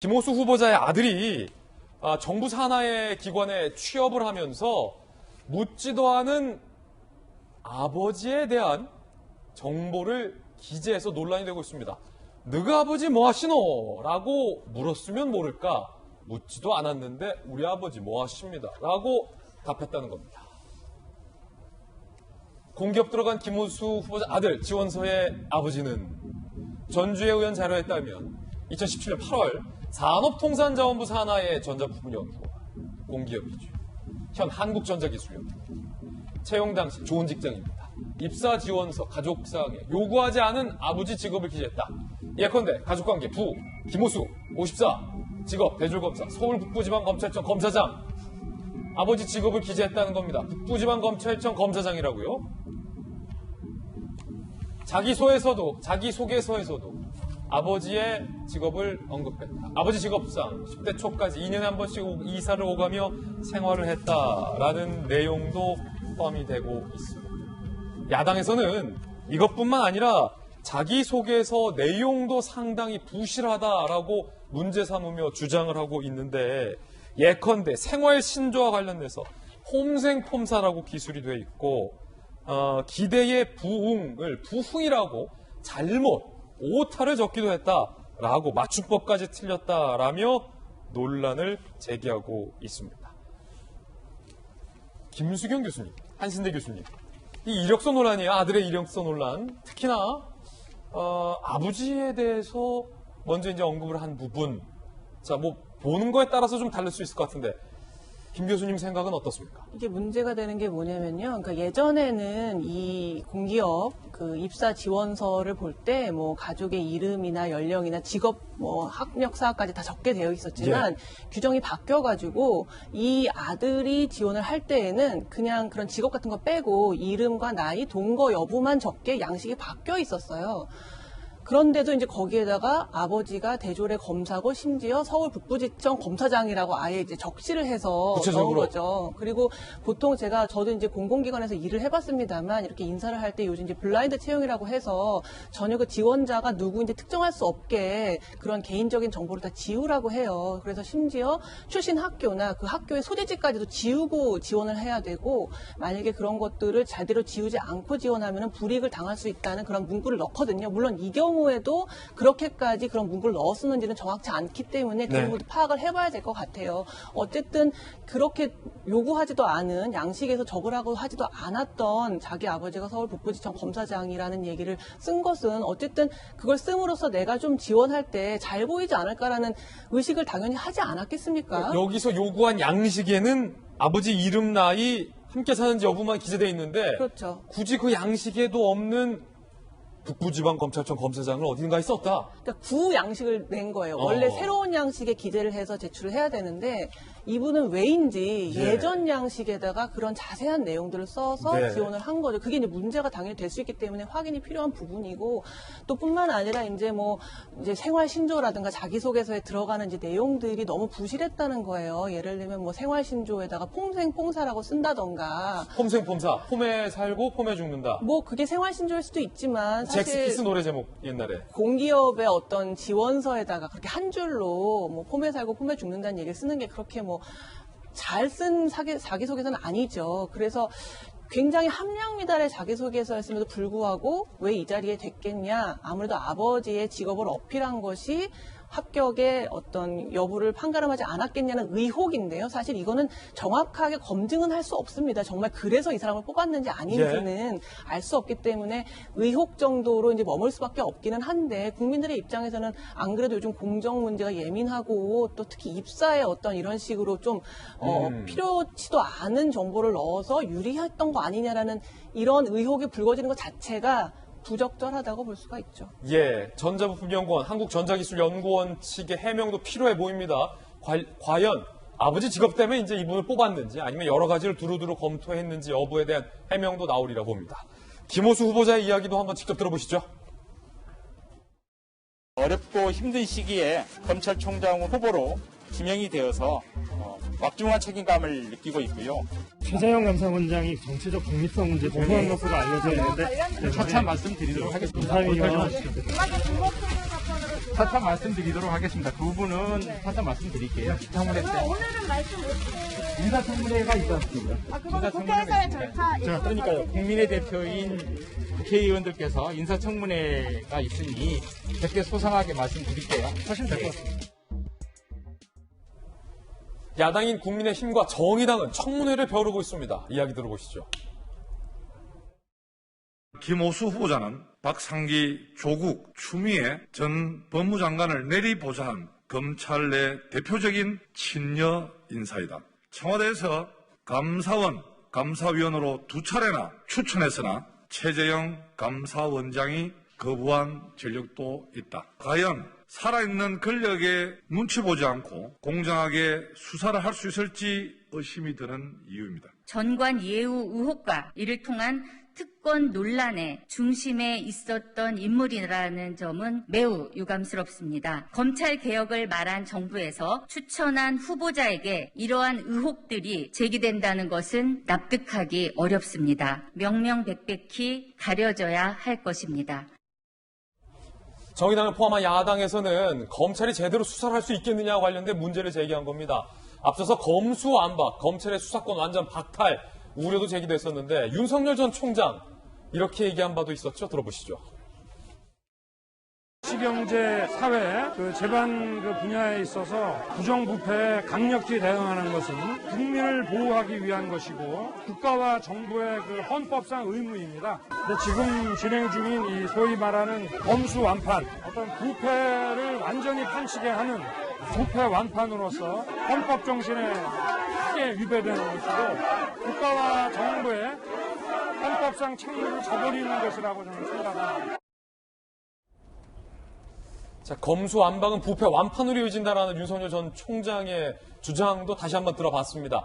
김호수 후보자의 아들이 정부 산하의 기관에 취업을 하면서 묻지도 않은 아버지에 대한 정보를 기재해서 논란이 되고 있습니다. 너가 아버지 뭐 하시노? 라고 물었으면 모를까? 묻지도 않았는데 우리 아버지 뭐 하십니다. 라고 답했다는 겁니다. 공기업 들어간 김호수 후보자 아들 지원서의 아버지는 전주의 의원 자료에 따르면 2017년 8월 산업통상자원부 산하의 전자부품연구원 공기업이죠. 현 한국전자기술연구원. 채용 당시 좋은 직장입니다. 입사 지원서, 가족사항에 요구하지 않은 아버지 직업을 기재했다. 예컨대 가족관계 부, 김호수, 54, 직업 대졸검사, 서울북부지방검찰청 검사장. 아버지 직업을 기재했다는 겁니다. 북부지방검찰청 검사장이라고요. 자기소개서에서도 아버지의 직업을 언급했다. 아버지 직업상 10대 초까지 2년에 한 번씩 이사를 오가며 생활을 했다라는 내용도 포함이 되고 있습니다. 야당에서는 이것뿐만 아니라 자기소개서 내용도 상당히 부실하다라고 문제 삼으며 주장을 하고 있는데, 예컨대 생활신조와 관련돼서 폼생폼사라고 기술이 되어 있고 기대의 부흥을 부흥이라고 잘못 오타를 적기도 했다라고 맞춤법까지 틀렸다라며 논란을 제기하고 있습니다. 김수경 교수님, 한신대 교수님, 이 이력서 논란이에요. 아들의 이력서 논란. 특히나 아버지에 대해서 먼저 이제 언급을 한 부분. 자, 뭐 보는 거에 따라서 좀 다를 수 있을 것 같은데, 김 교수님 생각은 어떻습니까? 이게 문제가 되는 게 뭐냐면요. 그러니까 예전에는 이 공기업 그 입사 지원서를 볼 때 뭐 가족의 이름이나 연령이나 직업 뭐 학력 사항까지 다 적게 되어 있었지만 규정이 바뀌어가지고 이 아들이 지원을 할 때에는 그냥 그런 직업 같은 거 빼고 이름과 나이, 동거 여부만 적게 양식이 바뀌어 있었어요. 그런데도 이제 거기에다가 아버지가 대졸의 검사고 심지어 서울 북부지청 검사장이라고 아예 이제 적시를 해서 넣은 거죠. 그리고 보통 저도 이제 공공기관에서 일을 해봤습니다만 이렇게 인사를 할 때 요즘 이제 블라인드 채용이라고 해서 전혀 그 지원자가 누구인지 특정할 수 없게 그런 개인적인 정보를 다 지우라고 해요. 그래서 심지어 출신 학교나 그 학교의 소재지까지도 지우고 지원을 해야 되고, 만약에 그런 것들을 제대로 지우지 않고 지원하면은 불이익을 당할 수 있다는 그런 문구를 넣거든요. 물론 이 경우에도 그렇게까지 그런 문구를 넣었는지는 정확치 않기 때문에 그 부분도 파악을 해봐야 될 것 같아요. 어쨌든 그렇게 요구하지도 않은, 양식에서 적으라고 하지도 않았던 자기 아버지가 서울 북부지청 검사장이라는 얘기를 쓴 것은 어쨌든 그걸 씀으로써 내가 좀 지원할 때 잘 보이지 않을까라는 의식을 당연히 하지 않았겠습니까? 여기서 요구한 양식에는 아버지 이름, 나이, 함께 사는지 여부만 기재되어 있는데, 그렇죠. 굳이 그 양식에도 없는 북부지방검찰청 검사장을 어딘가에 썼다. 그러니까 구 양식을 낸 거예요. 원래 새로운 양식에 기재를 해서 제출을 해야 되는데 이분은 왜인지 예전 양식에다가 그런 자세한 내용들을 써서 지원을 한 거죠. 그게 이제 문제가 당연히 될 수 있기 때문에 확인이 필요한 부분이고, 또 뿐만 아니라 이제 생활 신조라든가 자기소개서에 들어가는 이제 내용들이 너무 부실했다는 거예요. 예를 들면 뭐 생활 신조에다가 폼생폼사라고 쓴다던가. 폼생폼사, 폼에 살고 폼에 죽는다. 뭐 그게 생활 신조일 수도 있지만 사실 잭스키스 노래 제목 옛날에. 공기업의 어떤 지원서에다가 그렇게 한 줄로 뭐 폼에 살고 폼에 죽는다는 얘기를 쓰는 게 그렇게 뭐 잘 쓴 자기소개서는 아니죠. 그래서 굉장히 함량미달의 자기소개서였음에도 불구하고 왜 이 자리에 됐겠냐. 아무래도 아버지의 직업을 어필한 것이 합격의 어떤 여부를 판가름하지 않았겠냐는 의혹인데요. 사실 이거는 정확하게 검증은 할 수 없습니다. 정말 그래서 이 사람을 뽑았는지 아닌지는 알 수 없기 때문에 의혹 정도로 이제 머물 수밖에 없기는 한데, 국민들의 입장에서는 안 그래도 요즘 공정 문제가 예민하고 또 특히 입사에 어떤 이런 식으로 좀 필요치도 않은 정보를 넣어서 유리했던 거 아니냐라는 이런 의혹이 불거지는 것 자체가 부적절하다고 볼 수가 있죠. 전자부품연구원, 한국전자기술연구원 측의 해명도 필요해 보입니다. 과연 아버지 직업 때문에 이제 이분을 뽑았는지 아니면 여러 가지를 두루두루 검토했는지 여부에 대한 해명도 나오리라 봅니다. 김호수 후보자의 이야기도 한번 직접 들어보시죠. 어렵고 힘든 시기에 검찰총장 후보로 지명이 되어서 막중한 책임감을 느끼고 있고요. 최재형 감사원장이 정치적 독립성 문제 보도한 것으로 알려져 있는데 차차 말씀드리도록 하겠습니다. 감사합니다. 차차 말씀드리도록 하겠습니다. 두 분은 차차 말씀드릴게요. 청문회 때. 오늘은 말씀 못해요. 인사청문회가 있었습니다. 그건 국회에서의 절차. 자, 그러니까 국민의 대표인 국회의원들께서 인사청문회가 있으니 몇 소상하게 말씀드릴게요. 하시면 될 것 같습니다. 야당인 국민의힘과 정의당은 청문회를 벼르고 있습니다. 이야기 들어보시죠. 김오수 후보자는 박상기, 조국, 추미애 전 법무장관을 내리보좌한 검찰 내 대표적인 친여 인사이다. 청와대에서 감사원, 감사위원으로 2차례나 추천했으나 최재형 감사원장이 거부한 전력도 있다. 과연 살아있는 권력에 눈치 보지 않고 공정하게 수사를 할 수 있을지 의심이 드는 이유입니다. 전관 예우 의혹과 이를 통한 특권 논란의 중심에 있었던 인물이라는 점은 매우 유감스럽습니다. 검찰 개혁을 말한 정부에서 추천한 후보자에게 이러한 의혹들이 제기된다는 것은 납득하기 어렵습니다. 명명백백히 가려져야 할 것입니다. 정의당을 포함한 야당에서는 검찰이 제대로 수사를 할 수 있겠느냐 관련된 문제를 제기한 겁니다. 앞서서 검수완박, 검찰의 수사권 완전 박탈 우려도 제기됐었는데 윤석열 전 총장 이렇게 얘기한 바도 있었죠. 들어보시죠. 시경제 사회 재반 분야에 있어서 부정부패에 강력히 대응하는 것은 국민을 보호하기 위한 것이고 국가와 정부의 헌법상 의무입니다. 근데 지금 진행 중인 이 소위 말하는 검수완판, 어떤 부패를 완전히 판치게 하는 부패 완판으로서 헌법 정신에 크게 위배되는 것이고 국가와 정부의 헌법상 책무를 저버리는 것이라고 저는 생각합니다. 자, 검수완박은 부패 완판으로 이어진다라는 윤석열 전 총장의 주장도 다시 한번 들어봤습니다.